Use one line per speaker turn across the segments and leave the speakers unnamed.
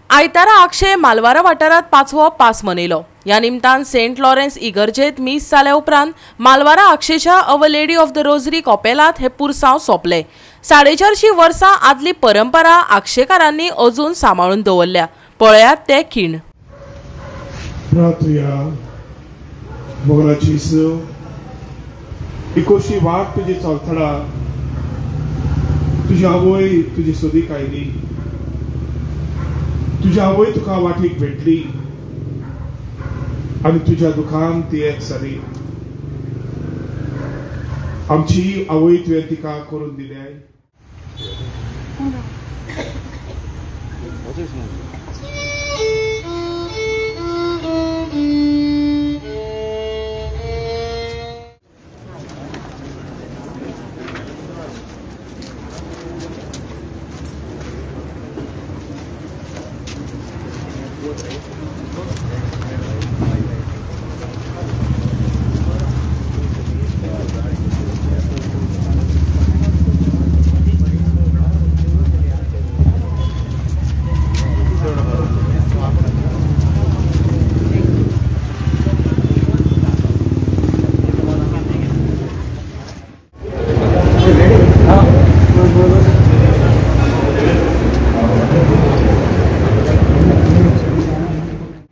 आयतारा आक्षे मालवारा वाठारात 5वो पास मनयलो। ह्या निमतान सेंट लॉरेन्स इगर्जेत मीस जाल्या उपरांत मालवारा आक्षेच्या our lady of the rosary कॉपेलात हे पुरसांव सोंपले। 450 वर्सां आदली परंपरा आक्षेकारांनी अजून सांबाळून दवरल्या। पळयात ते खीण।
मोगलाची सव इकोशी वाट तुझी चौथडा तुझी आवय तुझी सोदीक आयली, तुझी आवय तुका वाटेक भेटली आणि तुझ्या दुखान ती एक जाली। आमची आवय तुवें तिका करून दिल्या।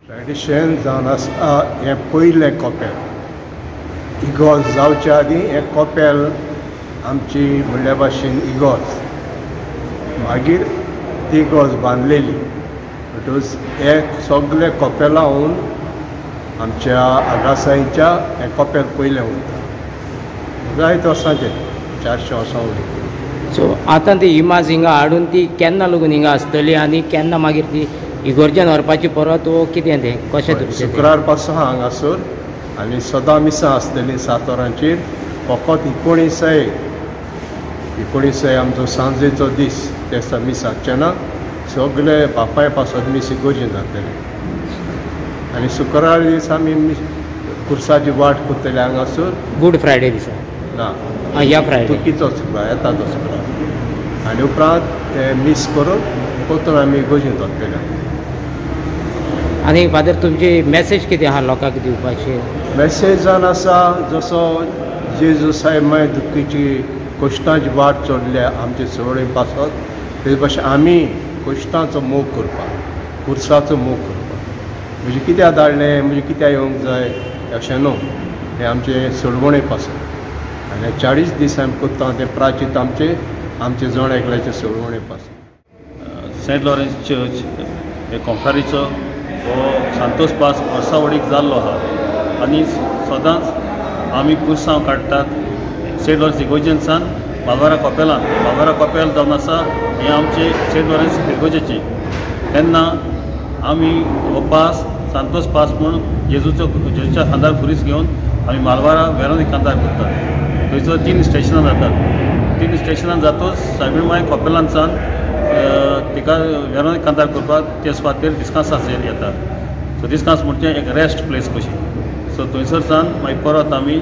ट्रेडिशन जावन आसा हे पयलें कॉपेल। इगोर्ज जावच्या आदीं हे कॉपेल आमची म्हणल्या भाशेन इगोर्ज, मागीर ती इगोर्ज बांदलेली। म्हणटूच हे सगळे कॉपेलावन आमच्या आगासाईच्या हे कॉपेल पयलें उरता। जायत वर्सांचे 400 वर्सां उरली।
सो आतां ती इमाज हिंगा हाडून ती केन्ना लागून हिंगा आसतली आनी केन्ना मागीर ती इगोर्जेन व्हरपाची परत वो कितें तें कशें?
शुक्रार पासून हांगासर आनी सदां मिसां आसतलीं 7 वरांचेर। फकत 19 आमचो सांजेचो दीस ते दिसा मीस आसचें ना। सगळे बापाय पासून मीस इगोर्जेन जातले आनी शुक्रार दीस आमी खुर्साची वाट करतले हांगासर।
गुड फ्रायडे दिसा
ना,
ह्या फ्रायडे
चुकीचो शुक्रार येता तो शुक्रार। आनी उपरांत मीस करून परतून आमी इगोर्जेन जातले।
आनी फादर तुमची मॅसेज कितें आहा लोकांक दिवपाची?
मॅसेजान आसा जसो जेजूसाय मागीर दुखीची कश्टांची वाट चडल्या आमचे सगळे पासत, ते भाशेन आमी कश्टांचो मोग करपाक, खुर्साचो मोग करपाक। म्हणजे कित्याक धाडलें, म्हणजे कित्याक येवंक जाय अशें न्हू, हें आमचें सोडवणे पासून। आनी 40 दीस आमी करता तें प्राचीत आमचे जण एकल्याचे सोडवणे पासून।
सेंट लॉरेन्स चर्च हे कॉन्फरन्सीचो हो सांतोस पास वर्सा वडीक जाल्लो आहा आनी सदांच आमी पुरसांव काडटात सेंट लॉरेन्स इगोर्जेनसान मालवारा कॉपेल जावन आसा। हें आमचे सेंट लॉरेन्स इगोर्जेचें। तेन्ना आमी हो पास सांतोस पास म्हूण जेजूच्या खांदार खुरीस घेवन आमी मालवारा वेरोनिक कांतार करतात। थंयसर 3 स्टेशनां जातात। 3 स्टेशनां जातूच सायबीण मागीर कॉपेलांसान तिका वेरोनिक कांतार करपाक ते सुवातेर डिस्कान्साचेर येता। सो डिस्कान्स म्हणजे एक रेस्ट प्लेस कशी। सो थंयसर सावन मागीर परत आमी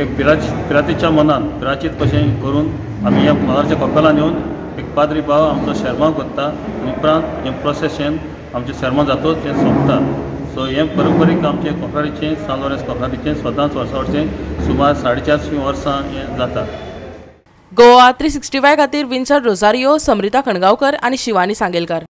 एक पिरातीच्या मनान पिराचीत कशें करून आमी ह्या मालवाराच्या कॉपेलान येवन एक पाद्री भाव आमचो शर्मा करता आनी उपरांत हें प्रोसेशन आमचें शर्मा जातूच तें सोंपता। सो हें परंपरीक आमचें कॉफराचें सेंट लॉरेन्स कॉफराचें सदांच वर्सां सुमार 450 वर्सां हें जाता।
गोवा 365 खातीर विन्संट रोझारियो, समृता खणगांवकर आनी शिवानी सांगेलकार।